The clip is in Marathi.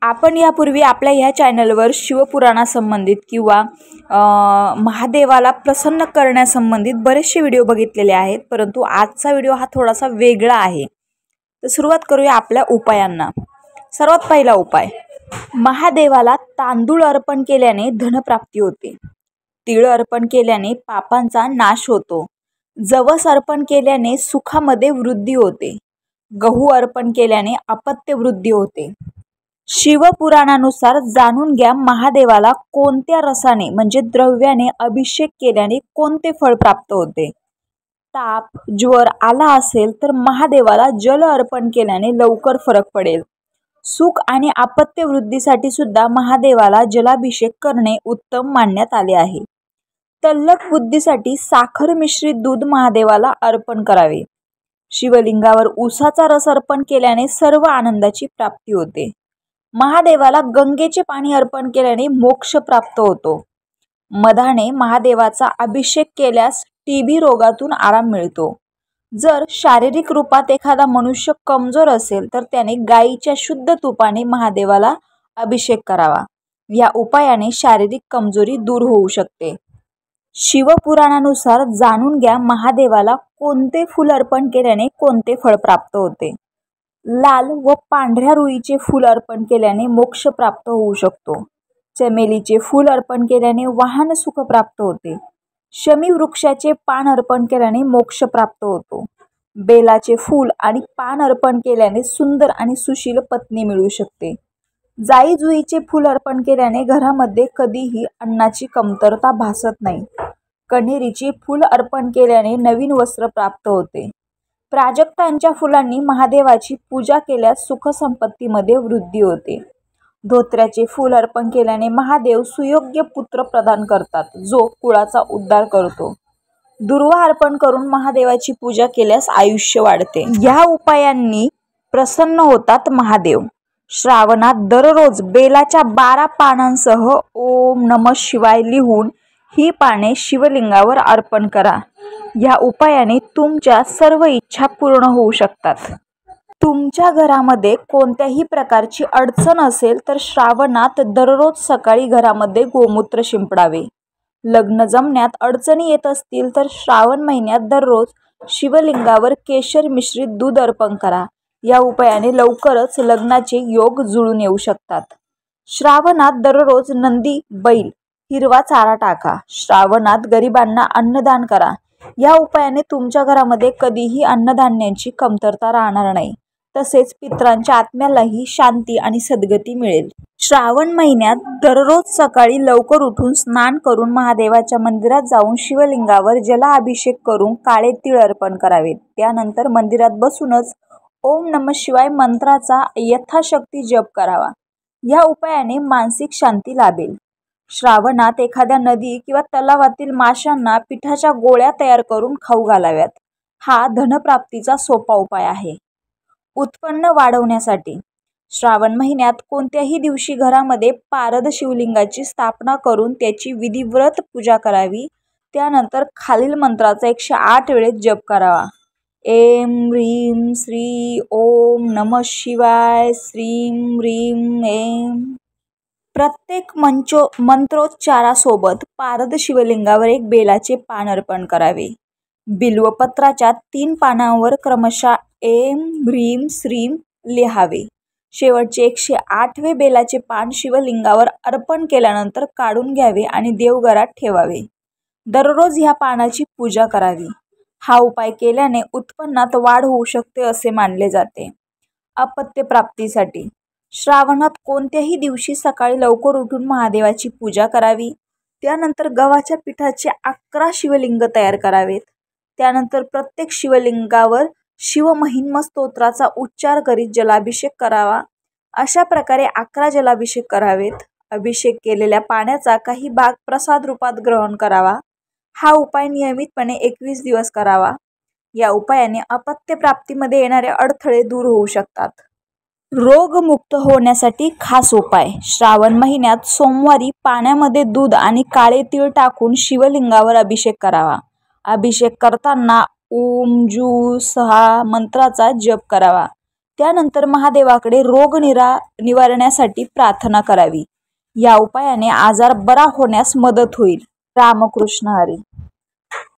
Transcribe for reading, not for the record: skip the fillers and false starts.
आपण यापूर्वी आपल्या ह्या चॅनलवर शिवपुराणासंबंधित किंवा महादेवाला प्रसन्न करण्यासंबंधित बरेचसे व्हिडिओ बघितलेले आहेत, परंतु आजचा व्हिडिओ हा थोडासा वेगळा आहे। तर सुरुवात करूया आपल्या उपायांना। सर्वात पहिला उपाय, महादेवाला तांदूळ अर्पण केल्याने धनप्राप्ती होते। तीळ अर्पण केल्याने पापांचा नाश होतो। जवस अर्पण केल्याने सुखामध्ये वृद्धी होते। गहू अर्पण केल्याने अपत्य वृद्धी होते। शिवपुराणानुसार जाणून घ्या, महादेवाला कोणत्या रसाने म्हणजे द्रव्याने अभिषेक केल्याने कोणते फळ प्राप्त होते। ताप ज्वर आला असेल तर महादेवाला जल अर्पण केल्याने लवकर फरक पडेल। सुख आणि अपत्य वृद्धीसाठी सुद्धा महादेवाला जलाभिषेक करणे उत्तम मानण्यात आले आहे। तल्लख बुद्धीसाठी साखर मिश्रित दूध महादेवाला अर्पण करावे। शिवलिंगावर उसाचा रस अर्पण केल्याने सर्व आनंदाची प्राप्ती होते। महादेवाला गंगेचे पाणी अर्पण केल्याने मोक्ष प्राप्त होतो। मधाने महादेवाचा अभिषेक केल्यास टीबी रोगातून आराम मिळतो। जर शारीरिक रूपात एखादा मनुष्य कमजोर असेल तर त्याने गायीच्या शुद्ध तुपाने महादेवाला अभिषेक करावा। या उपायाने शारीरिक कमजोरी दूर होऊ शकते। शिवपुराणानुसार जाणून घ्या, महादेवाला कोणते फूल अर्पण केल्याने कोणते फळ प्राप्त होते। लाल व पांढऱ्या रुईचे फूल अर्पण केल्याने मोक्ष प्राप्त होऊ शकतो। चमेलीचे फूल अर्पण केल्याने वाहन सुख प्राप्त होते। शमी वृक्षाचे पान अर्पण केल्याने मोक्ष प्राप्त होतो। बेलाचे फूल आणि पान अर्पण केल्याने सुंदर आणि सुशील पत्नी मिळू शकते। जाई जुईचे फूल अर्पण केल्याने घरामध्ये कधीही अन्नाची कमतरता भासत नाही। कण्हेरीचे फूल अर्पण केल्याने नवीन वस्त्र प्राप्त होते। प्राजक्तांच्या फुलांनी महादेवाची पूजा केल्यास सुख संपत्तीमध्ये वृद्धी होते। धोत्र्याचे फूल अर्पण केल्याने महादेव सुयोग्य पुत्र प्रदान करतात, जो कुळाचा उद्धार करतो। दुर्वा अर्पण करून महादेवाची पूजा केल्यास आयुष्य वाढते। या उपायांनी प्रसन्न होतात महादेव। श्रावणात दररोज बेलाच्या 12 पानांसह ओम नमः शिवाय लिहून ही पाने शिवलिंगावर अर्पण करा। या उपायाने तुमच्या सर्व इच्छा पूर्ण होऊ शकतात। तुमच्या घरामध्ये कोणत्याही प्रकारची अडचण असेल तर श्रावणात दररोज सकाळी घरामध्ये गोमूत्र शिंपडावे। लग्न जमण्यात अडचणी येत असतील तर श्रावण महिन्यात दररोज शिवलिंगावर केशर मिश्रित दूध अर्पण करा। या उपायाने लवकरच लग्नाचे योग जुळून येऊ शकतात। श्रावणात दररोज नंदी बैल हिरवा चारा टाका। श्रावणात गरिबांना अन्नदान करा। या उपायाने तुमच्या घरामध्ये कधीही अन्नधान्याची कमतरता राहणार नाही, तसेच पितरांच्या आत्म्यालाही शांती आणि सद्गती मिळेल। श्रावण महिन्यात दररोज सकाळी लवकर उठून स्नान करून महादेवाच्या मंदिरात जाऊन शिवलिंगावर जलाभिषेक करून काळे तीळ अर्पण करावे। त्यानंतर मंदिरात बसूनच ओम नमः शिवाय मंत्राचा यथाशक्ती जप करावा। या उपायाने मानसिक शांती लाभेल। श्रावणात एखाद्या नदी किंवा तलावातील माशांना पिठाच्या गोळ्या तयार करून खाऊ घालाव्यात। हा धनप्राप्तीचा सोपा उपाय आहे। उत्पन्न वाढवण्यासाठी श्रावण महिन्यात कोणत्याही दिवशी घरामध्ये पारद शिवलिंगाची स्थापना करून त्याची विधिव्रत पूजा करावी। त्यानंतर खालील मंत्राचा 108 वेळेस जप करावा। ऐं ह्रीं श्री ओम नमः शिवाय श्रीं ह्रीं ऐं। प्रत्येक मंत्रोच्चारासोबत पारद शिवलिंगावर एक बेलाचे पान अर्पण करावे। बिल्वपत्राच्या 3 पानांवर क्रमशः ऐं ह्रीं श्रीं लिहावे। शेवटचे 108वे बेलाचे पान शिवलिंगावर अर्पण केल्यानंतर काढून घ्यावे आणि देवघरात ठेवावे। दररोज ह्या पानाची पूजा करावी। हा उपाय केल्याने उत्पन्नात वाढ होऊ शकते असे मानले जाते। अपत्य प्राप्तीसाठी श्रावणात कोणत्याही दिवशी सकाळी लवकर उठून महादेवाची पूजा करावी। त्यानंतर गव्हाच्या पिठाचे 11 शिवलिंग तयार करावेत। त्यानंतर प्रत्येक शिवलिंगावर शिवमहिम्न स्तोत्राचा उच्चार करीत जलाभिषेक करावा। अशा प्रकारे 11 जलाभिषेक करावेत। अभिषेक केलेल्या पाण्याचा काही भाग प्रसाद रूपात ग्रहण करावा। हा उपाय नियमितपणे 21 दिवस करावा। या उपायाने अपत्य प्राप्तीमध्ये येणारे अडथळे दूर होऊ शकतात। रोगमुक्त होण्यासाठी खास उपाय, श्रावण महिन्यात सोमवारी पाण्यामध्ये दूध आणि काळे तीळ टाकून शिवलिंगावर अभिषेक करावा। अभिषेक करताना ओम जू सहा मंत्राचा जप करावा। त्यानंतर महादेवाकडे रोग निवारण्यासाठी प्रार्थना करावी. या उपायाने आजार बरा होण्यास मदत होईल. रामकृष्ण हरी.